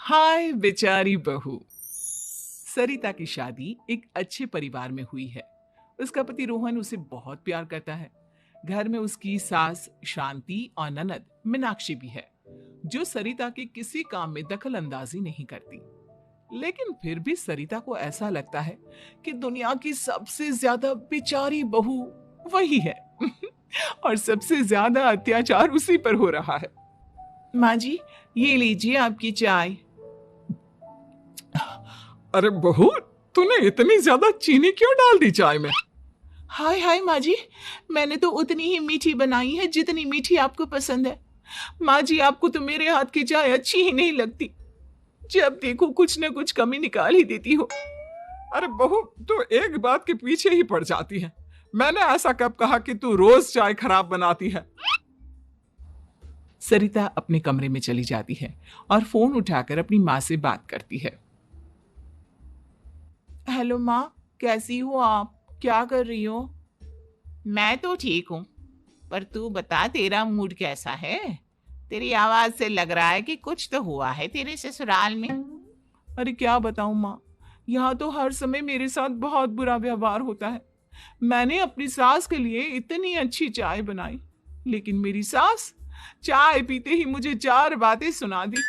हाय बेचारी बहू। सरिता की शादी एक अच्छे परिवार में हुई है। उसका पति रोहन उसे बहुत प्यार करता है। घर में उसकी सास शांति और ननद मीनाक्षी भी है, जो सरिता के किसी काम में दखल अंदाजी नहीं करती। लेकिन फिर भी सरिता को ऐसा लगता है कि दुनिया की सबसे ज्यादा बेचारी बहू वही है और सबसे ज्यादा अत्याचार उसी पर हो रहा है। माँ जी, ये लीजिए आपकी चाय। अरे बहू, तूने इतनी ज्यादा चीनी क्यों डाल दी चाय में? हाय हाय माँ जी, मैंने तो उतनी ही मीठी बनाई है जितनी मीठी आपको पसंद है। माँ जी, आपको तो मेरे हाथ की चाय अच्छी ही नहीं लगती। जब देखो कुछ न कुछ कमी निकाल ही देती हो। अरे बहू, तू एक बात के पीछे ही पड़ जाती है। मैंने ऐसा कब कहा कि तू रोज चाय खराब बनाती है? सरिता अपने कमरे में चली जाती है और फोन उठाकर अपनी माँ से बात करती है। हेलो माँ, कैसी हो आप? क्या कर रही हो? मैं तो ठीक हूँ, पर तू बता, तेरा मूड कैसा है? तेरी आवाज से लग रहा है कि कुछ तो हुआ है तेरे ससुराल में। अरे क्या बताऊं माँ, यहाँ तो हर समय मेरे साथ बहुत बुरा व्यवहार होता है। मैंने अपनी सास के लिए इतनी अच्छी चाय बनाई, लेकिन मेरी सास चाय पीते ही मुझे 4 बातें सुना दी।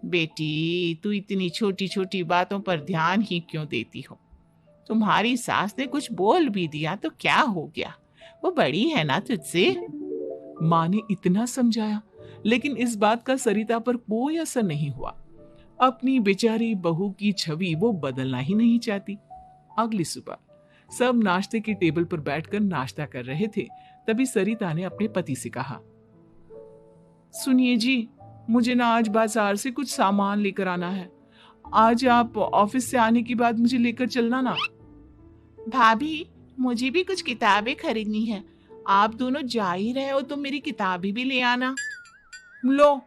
बेटी, तू इतनी छोटी छोटी बातों पर ध्यान ही क्यों देती हो? तुम्हारी सास ने कुछ बोल भी दिया तो क्या हो गया, वो बड़ी है ना तुझसे। माँ ने इतना समझाया, लेकिन इस बात का सरिता पर कोई असर नहीं हुआ। अपनी बेचारी बहू की छवि वो बदलना ही नहीं चाहती। अगली सुबह सब नाश्ते की टेबल पर बैठकर नाश्ता कर रहे थे, तभी सरिता ने अपने पति से कहा, सुनिए जी, मुझे ना आज बाजार से कुछ सामान लेकर आना है। आज आप ऑफिस से आने के बाद मुझे लेकर चलना ना। भाभी, मुझे भी कुछ किताबें खरीदनी है। आप दोनों जा ही रहे हो तो मेरी किताबें भी ले आना। लो,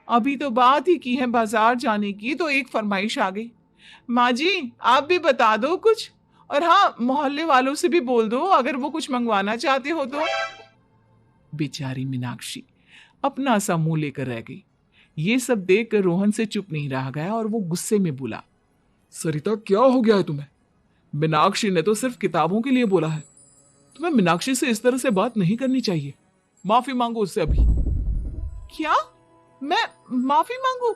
अभी तो बात ही की है बाजार जाने की तो एक फरमाइश आ गई। माँ जी, आप भी बता दो कुछ, और हाँ, मोहल्ले वालों से भी बोल दो अगर वो कुछ मंगवाना चाहते हो तो। बेचारी मीनाक्षी अपना सा मुंह लेकर रह गई। ये सब देखकर रोहन से चुप नहीं रह गया और वो गुस्से में बोला, सरिता, क्या हो गया है तुम्हें? मीनाक्षी ने तो सिर्फ किताबों के लिए बोला है। तुम्हें मीनाक्षी से इस तरह से बात नहीं करनी चाहिए। माफी मांगो उससे अभी। क्या? मैं माफी मांगू?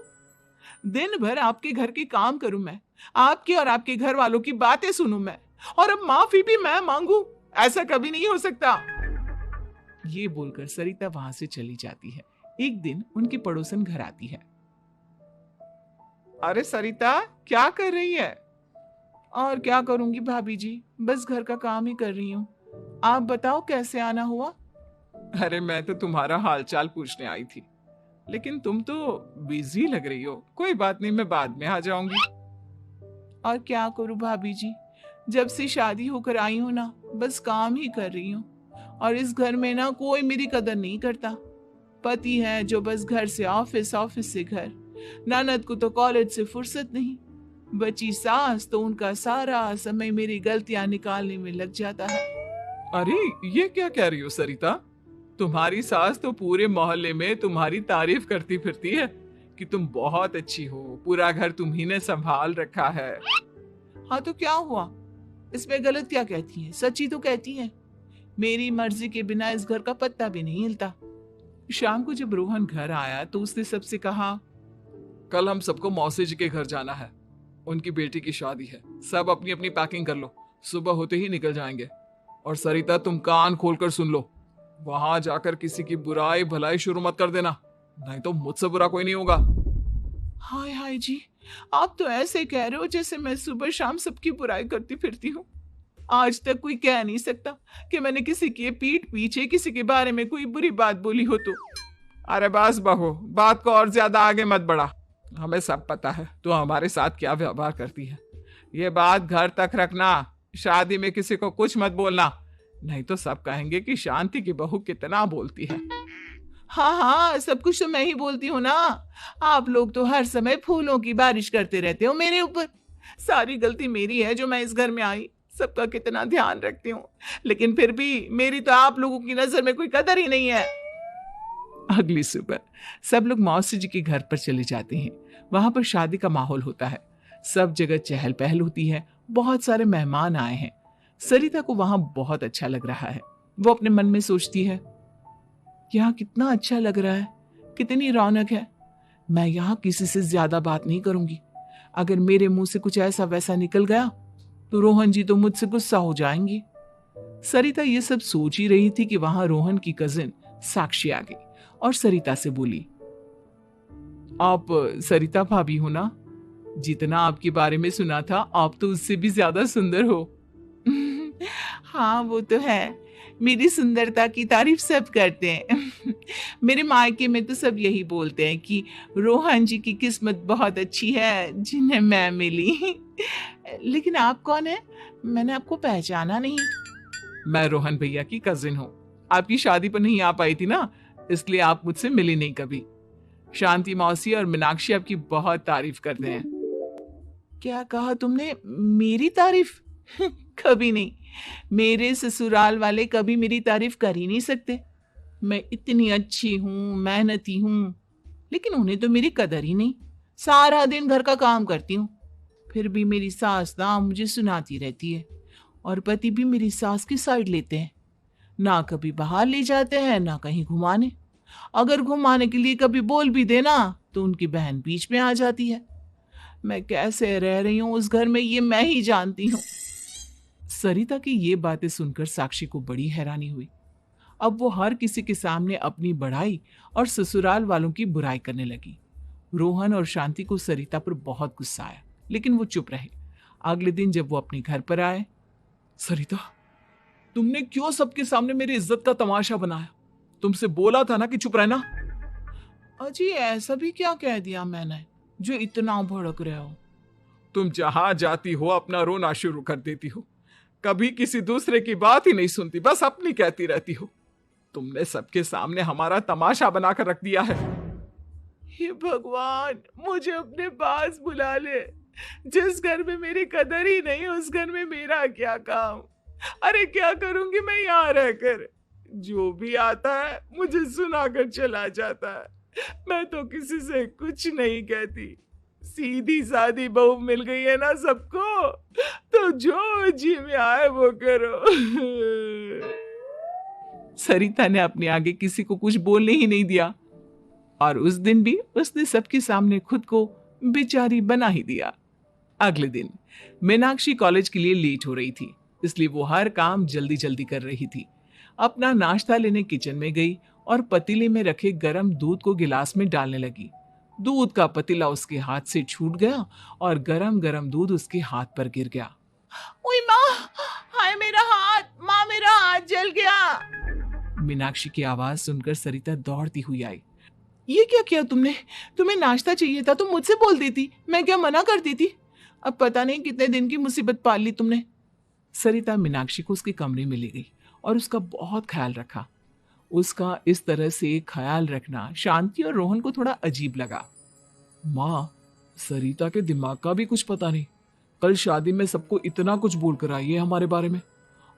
दिन भर आपके घर के काम करूं मैं, आपके और आपके घर वालों की बातें सुनूं मैं, और अब माफी भी मैं मांगू? ऐसा कभी नहीं हो सकता। ये बोलकर सरिता वहां से चली जाती है। एक दिन उनकी पड़ोसन घर आती है। अरे सरिता, क्या कर रही है? और क्या करूंगी भाभी जी, बस घर का काम ही कर रही हूँ। आप बताओ कैसे आना हुआ? अरे मैं तो तुम्हारा हालचाल पूछने आई थी, लेकिन तुम तो बिजी लग रही हो। कोई बात नहीं, मैं बाद में आ जाऊंगी। और क्या करूं भाभी जी, जब से शादी होकर आई हूं ना, बस काम ही कर रही हूँ। और इस घर में ना कोई मेरी कदर नहीं करता। पति है जो बस घर से ऑफिस, ऑफिस से घर। ननद को तो कॉलेज से फुर्सत नहीं। बची सास तो उनका सारा समय मेरी गलतियां निकालने में लग जाता है। अरे ये क्या कह रही हो सरिता? तुम्हारी सास तो पूरे मोहल्ले में तुम्हारी तारीफ करती फिरती है कि तुम बहुत अच्छी हो, पूरा घर तुम्ही ने संभाल रखा है। हाँ तो क्या हुआ, इसमें गलत क्या कहती है? सच्ची तो कहती है। मेरी मर्जी के बिना इस घर का पत्ता भी नहीं हिलता। शाम को जब रोहन घर आया तो उसने सबसे कहा, कल हम सबको मौसी जी के घर जाना है। उनकी बेटी की शादी है। सब अपनी अपनी पैकिंग कर लो, सुबह होते ही निकल जाएंगे। और सरिता, तुम कान खोलकर सुन लो, वहां जाकर किसी की बुराई भलाई शुरू मत कर देना, नहीं तो मुझसे बुरा कोई नहीं होगा। हाय हाय जी, आप तो ऐसे कह रहे हो जैसे मैं सुबह शाम सबकी बुराई करती फिरती हूँ। आज तक कोई कह नहीं सकता कि मैंने किसी की पीठ पीछे किसी के बारे में कोई बुरी बात बोली हो तो। अरे बस बहू, बात को और ज्यादा आगे मत बढ़ा। हमें सब पता है तू हमारे साथ क्या व्यवहार करती है। ये बात घर तक रखना, शादी में किसी को कुछ मत बोलना, नहीं तो सब कहेंगे कि शांति की बहू कितना बोलती है। हाँ हाँ, सब कुछ तो मैं ही बोलती हूँ ना। आप लोग तो हर समय फूलों की बारिश करते रहते हो मेरे ऊपर। सारी गलती मेरी है जो मैं इस घर में आई, सबका कितना ध्यान रखती हूँ, लेकिन फिर भी मेरी तो आप लोगों की नजर में कोई कदर ही नहीं है। अगली सुबह सब लोग मौसी जी के घर पर चले जाते हैं। वहां पर शादी का माहौल होता है, सब जगह चहल पहल होती है, बहुत सारे मेहमान आए हैं। सरिता को वहां बहुत अच्छा लग रहा है। वो अपने मन में सोचती है, यहाँ कितना अच्छा लग रहा है, कितनी रौनक है। मैं यहाँ किसी से ज्यादा बात नहीं करूंगी। अगर मेरे मुंह से कुछ ऐसा वैसा निकल गया तो रोहन जी तो मुझसे गुस्सा हो जाएंगी। सरिता ये सब सोच ही रही थी कि वहां रोहन की कजिन साक्षी आ गई और सरिता से बोली, आप सरिता भाभी हो ना? जितना आपके बारे में सुना था, आप तो उससे भी ज्यादा सुंदर हो। हाँ वो तो है, मेरी सुंदरता की तारीफ सब करते हैं। मेरे मायके में तो सब यही बोलते हैं कि रोहन जी की किस्मत बहुत अच्छी है जिन्हें मैं मिली। लेकिन आप कौन है? मैंने आपको पहचाना नहीं। मैं रोहन भैया की कजिन हूँ। आपकी शादी पर नहीं आ पाई थी ना, इसलिए आप मुझसे मिली नहीं कभी। शांति मौसी और मीनाक्षी आपकी बहुत तारीफ करते हैं। क्या कहा तुमने? मेरी तारीफ? कभी नहीं। मेरे ससुराल वाले कभी मेरी तारीफ कर ही नहीं सकते। मैं इतनी अच्छी हूँ, मेहनती हूँ, लेकिन उन्हें तो मेरी कदर ही नहीं। सारा दिन घर का काम करती हूँ, फिर भी मेरी सास ना मुझे सुनाती रहती है, और पति भी मेरी सास की साइड लेते हैं। ना कभी बाहर ले जाते हैं, ना कहीं घुमाने। अगर घुमाने के लिए कभी बोल भी देना तो उनकी बहन बीच में आ जाती है। मैं कैसे रह रही हूँ उस घर में, ये मैं ही जानती हूँ। सरिता की ये बातें सुनकर साक्षी को बड़ी हैरानी हुई। अब वो हर किसी के सामने अपनी बढ़ाई और ससुराल वालों की बुराई करने लगी। रोहन और शांति को सरिता पर बहुत गुस्सा आया, लेकिन वो चुप रहे। अगले दिन जब वो अपने घर पर आए, सरिता, तुमने क्यों सबके सामने मेरी इज्जत का तमाशा बनाया? तुमसे बोला था ना कि चुप रहना। अजी ऐसा भी क्या कह दिया मैंने जो इतना भड़क रहे हो? तुम जहां जाती हो अपना रोना शुरू कर देती हो, कभी किसी दूसरे की बात ही नहीं सुनती, बस अपनी कहती रहती हो। तुमने सबके सामने हमारा तमाशा बनाकर रख दिया है। हे भगवान, मुझे अपने पास बुला ले। जिस घर में मेरी कदर ही नहीं, उस घर में मेरा क्या काम? अरे क्या करूंगी मैं यहाँ रहकर? जो भी आता है मुझे सुनाकर चला जाता है। मैं तो किसी से कुछ नहीं कहती। सीधी सादी बहू मिल गई है ना सबको, तो जो जी में आए वो करो। सरिता ने अपने आगे किसी को कुछ बोलने ही नहीं दिया, और उस दिन भी उसने सबके सामने खुद को बेचारी बना ही दिया। अगले दिन मीनाक्षी कॉलेज के लिए लेट हो रही थी, इसलिए वो हर काम जल्दी जल्दी कर रही थी। अपना नाश्ता लेने किचन में गई और पतीले में रखे गर्म दूध को गिलास में डालने लगी। दूध का पतीला उसके हाथ से छूट गया और गरम गरम दूध उसके हाथ पर गिर गया। ओए माँ, हाय मेरा हाथ, माँ मेरा हाथ जल गया। मीनाक्षी की आवाज सुनकर सरिता दौड़ती हुई आई। ये क्या किया तुमने? तुम्हें नाश्ता चाहिए था तो मुझसे बोल देती, मैं क्या मना करती थी? अब पता नहीं कितने दिन की मुसीबत पाल ली तुमने। सरिता मीनाक्षी को उसके कमरे में ले गई और उसका बहुत ख्याल रखा। उसका इस तरह से ख्याल रखना शांति और रोहन को थोड़ा अजीब लगा। माँ, सरिता के दिमाग का भी कुछ पता नहीं। कल शादी में सबको इतना कुछ बोल कर आई है हमारे बारे में,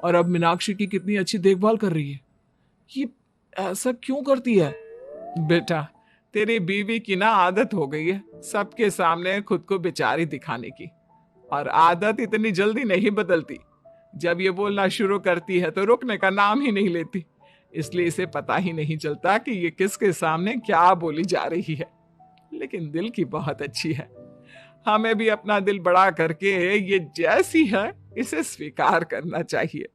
और अब मीनाक्षी की कितनी अच्छी देखभाल कर रही है। ये ऐसा क्यों करती है? बेटा, तेरी बीवी की ना आदत हो गई है सबके सामने खुद को बेचारी दिखाने की, और आदत इतनी जल्दी नहीं बदलती। जब ये बोलना शुरू करती है तो रुकने का नाम ही नहीं लेती, इसलिए इसे पता ही नहीं चलता कि ये किसके सामने क्या बोली जा रही है। लेकिन दिल की बहुत अच्छी है। हमें भी अपना दिल बड़ा करके ये जैसी है इसे स्वीकार करना चाहिए।